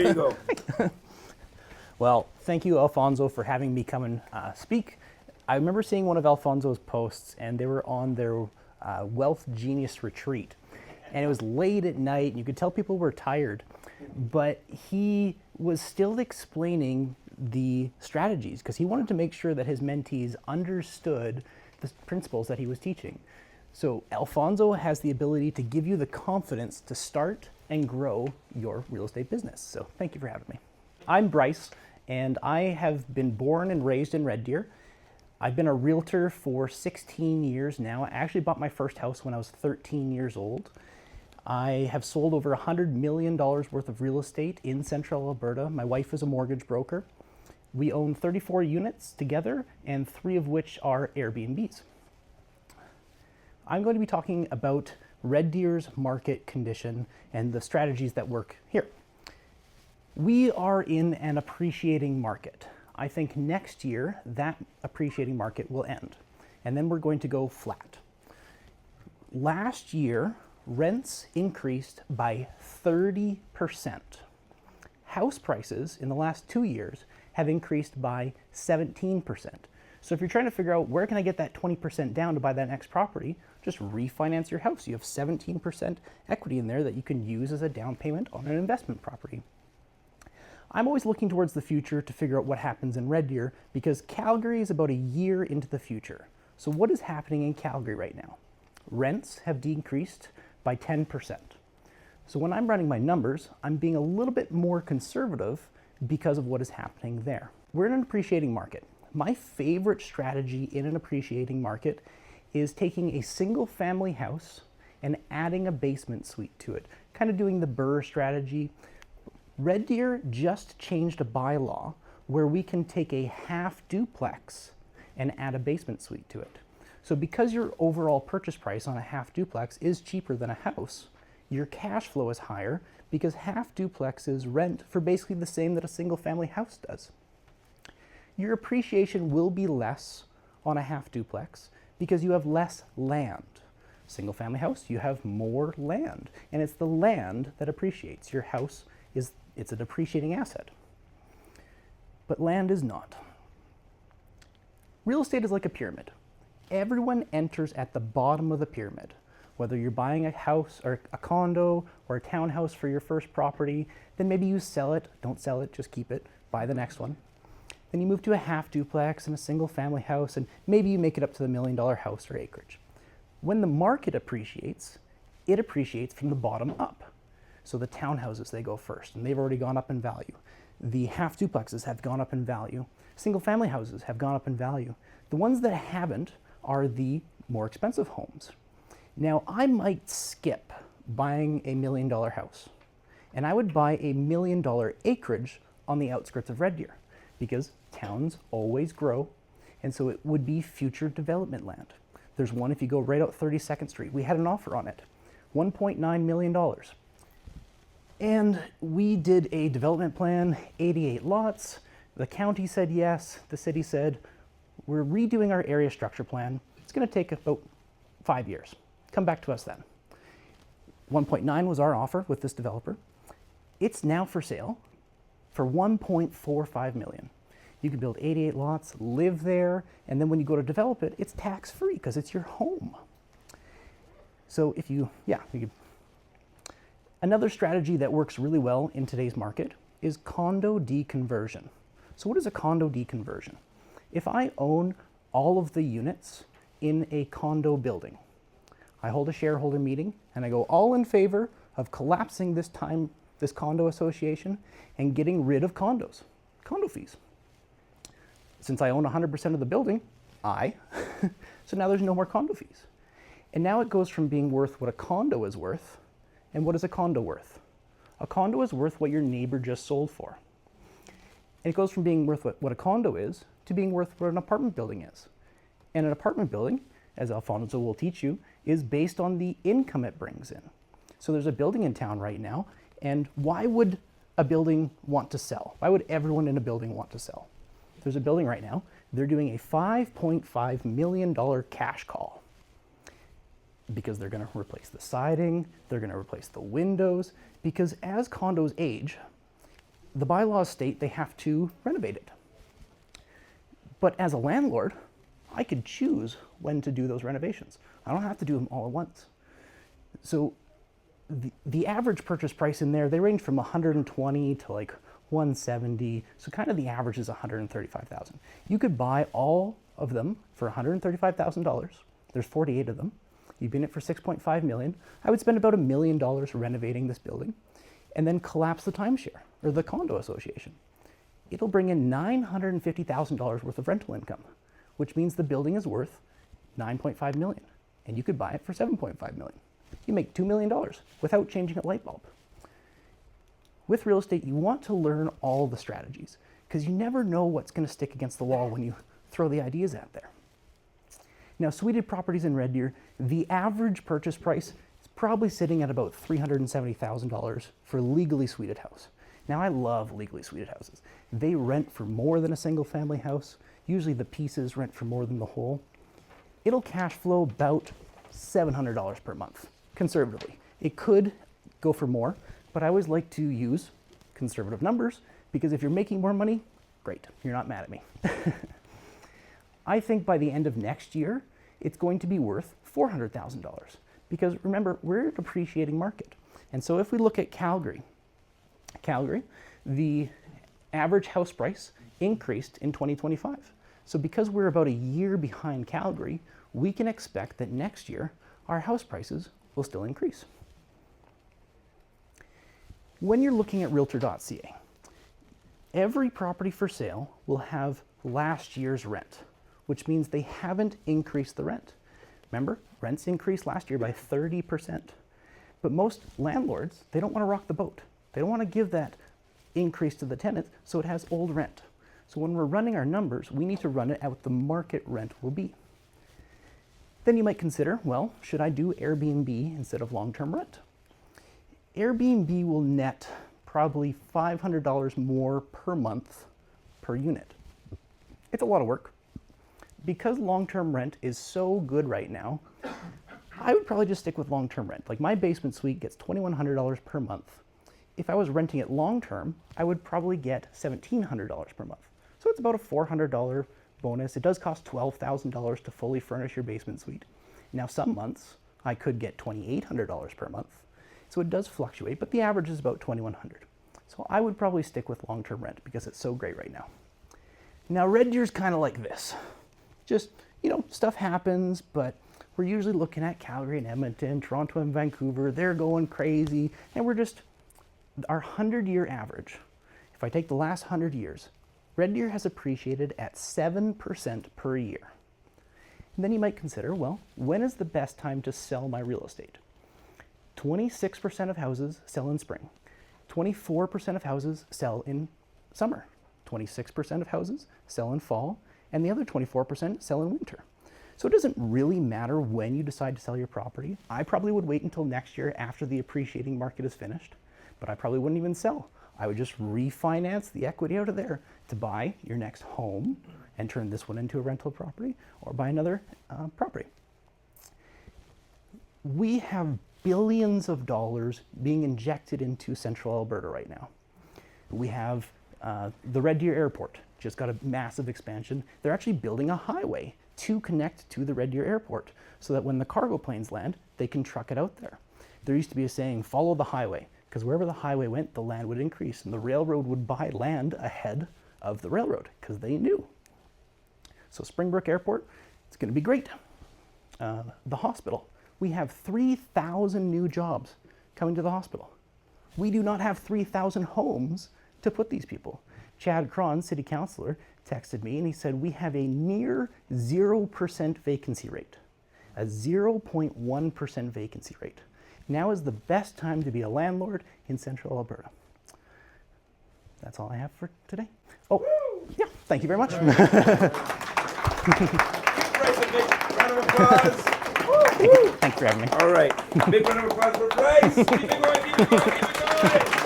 There you go. Well, thank you, Alfonso, for having me come and speak. I remember seeing one of Alfonso's posts, and they were on their WealthGenius retreat. And it was late at night, and you could tell people were tired. But he was still explaining the strategies, because he wanted to make sure that his mentees understood the principles that he was teaching. So Alfonso has the ability to give you the confidence to start and grow your real estate business. So thank you for having me. I'm Bryce, and I have been born and raised in Red Deer. I've been a realtor for 16 years now. I actually bought my first house when I was 13 years old. I have sold over $100 million worth of real estate in central Alberta. My wife is a mortgage broker. We own 34 units together, and 3 of which are Airbnbs. I'm going to be talking about Red Deer's market condition and the strategies that work here. We are in an appreciating market. I think next year that appreciating market will end, and then we're going to go flat. Last year, rents increased by 30%. House prices in the last 2 years have increased by 17%. So if you're trying to figure out where can I get that 20% down to buy that next property, just refinance your house. You have 17% equity in there that you can use as a down payment on an investment property. I'm always looking towards the future to figure out what happens in Red Deer, because Calgary is about a year into the future. So what is happening in Calgary right now? Rents have decreased by 10%. So when I'm running my numbers, I'm being a little bit more conservative because of what is happening there. We're in an appreciating market. My favorite strategy in an appreciating market is taking a single family house and adding a basement suite to it, kind of doing the Burr strategy. Red Deer just changed a bylaw where we can take a half duplex and add a basement suite to it. So because your overall purchase price on a half duplex is cheaper than a house, your cash flow is higher because half duplexes rent for basically the same that a single family house does. Your appreciation will be less on a half duplex because you have less land. Single family house, you have more land, and it's the land that appreciates. Your house it's an appreciating asset. But land is not. Real estate is like a pyramid. Everyone enters at the bottom of the pyramid. Whether you're buying a house or a condo or a townhouse for your first property, then maybe you sell it. Don't sell it, just keep it, buy the next one. Then you move to a half duplex and a single family house, and maybe you make it up to the $1 million house or acreage. When the market appreciates, it appreciates from the bottom up. So the townhouses, they go first, and they've already gone up in value. The half duplexes have gone up in value. Single family houses have gone up in value. The ones that haven't are the more expensive homes. Now, I might skip buying a $1 million house, and I would buy a $1 million acreage on the outskirts of Red Deer, because towns always grow, and so it would be future development land. There's one if you go right out 32nd Street. We had an offer on it, $1.9 million. And we did a development plan, 88 lots. The county said yes. The city said, we're redoing our area structure plan. It's going to take about 5 years. Come back to us then. 1.9 was our offer with this developer. It's now for sale for $1.45 million. You can build 88 lots, live there, and then when you go to develop it, it's tax-free because it's your home. So if you could. Another strategy that works really well in today's market is condo deconversion. So what is a condo deconversion? If I own all of the units in a condo building, I hold a shareholder meeting and I go all in favor of collapsing this condo association and getting rid of condo fees. Since I own 100% of the building, so now there's no more condo fees. And now it goes from being worth what a condo is worth. And what is a condo worth? A condo is worth what your neighbor just sold for. And it goes from being worth what a condo is to being worth what an apartment building is. And an apartment building, as Alfonso will teach you, is based on the income it brings in. So there's a building in town right now, and why would a building want to sell? Why would everyone in a building want to sell? There's a building right now, they're doing a $5.5 million cash call. because they're going to replace the siding, they're going to replace the windows, because as condos age, the bylaws state they have to renovate it. But as a landlord, I could choose when to do those renovations. I don't have to do them all at once. So the average purchase price in there, they range from 120 to like 170. So kind of the average is 135,000. You could buy all of them for $135,000. There's 48 of them. You've been it for 6.5 million. I would spend about $1 million renovating this building and then collapse the timeshare or the condo association. It'll bring in $950,000 worth of rental income, which means the building is worth $9.5 million, and you could buy it for $7.5 million. You make $2 million without changing a light bulb. With real estate, you want to learn all the strategies because you never know what's going to stick against the wall when you throw the ideas out there. Now, suited properties in Red Deer, the average purchase price is probably sitting at about $370,000 for a legally suited house. Now, I love legally suited houses. They rent for more than a single family house. Usually the pieces rent for more than the whole. It'll cash flow about $700 per month, conservatively. It could go for more, but I always like to use conservative numbers because if you're making more money, great, you're not mad at me. I think by the end of next year, it's going to be worth $400,000 because remember, we're a depreciating market. And so if we look at Calgary, the average house price increased in 2025. So because we're about a year behind Calgary, we can expect that next year our house prices will still increase. When you're looking at realtor.ca, every property for sale will have last year's rent, which means they haven't increased the rent. Remember, rents increased last year by 30%. But most landlords, they don't want to rock the boat. They don't want to give that increase to the tenants, so it has old rent. So when we're running our numbers, we need to run it at what the market rent will be. Then you might consider, well, should I do Airbnb instead of long-term rent? Airbnb will net probably $500 more per month per unit. It's a lot of work. Because long-term rent is so good right now, I would probably just stick with long-term rent. Like my basement suite gets $2,100 per month. If I was renting it long-term, I would probably get $1,700 per month. So it's about a $400 bonus. It does cost $12,000 to fully furnish your basement suite. Now some months I could get $2,800 per month. So it does fluctuate, but the average is about $2,100. So I would probably stick with long-term rent because it's so great right now. Now Red Deer's kind of like this. Just, stuff happens, but we're usually looking at Calgary and Edmonton, Toronto and Vancouver. They're going crazy, and our 100-year average, if I take the last 100 years, Red Deer has appreciated at 7% per year. And then you might consider, well, when is the best time to sell my real estate? 26% of houses sell in spring. 24% of houses sell in summer. 26% of houses sell in fall. And the other 24% sell in winter. So it doesn't really matter when you decide to sell your property. I probably would wait until next year after the appreciating market is finished, but I probably wouldn't even sell. I would just refinance the equity out of there to buy your next home and turn this one into a rental property or buy another property. We have billions of dollars being injected into central Alberta right now. We have the Red Deer Airport. Just got a massive expansion. They're actually building a highway to connect to the Red Deer Airport so that when the cargo planes land, they can truck it out there. There used to be a saying, follow the highway, because wherever the highway went, the land would increase and the railroad would buy land ahead of the railroad because they knew. So Springbrook Airport, it's going to be great. The hospital, we have 3,000 new jobs coming to the hospital. We do not have 3,000 homes to put these people. Chad Cron, city councilor, texted me and he said, we have a near 0% vacancy rate, a 0.1% vacancy rate. Now is the best time to be a landlord in central Alberta. That's all I have for today. Oh, yeah, thank you very much. Give Bryce a big round of applause. Thanks for having me. All right, big round of applause for Bryce. Keep it going, keep it going, keep it going.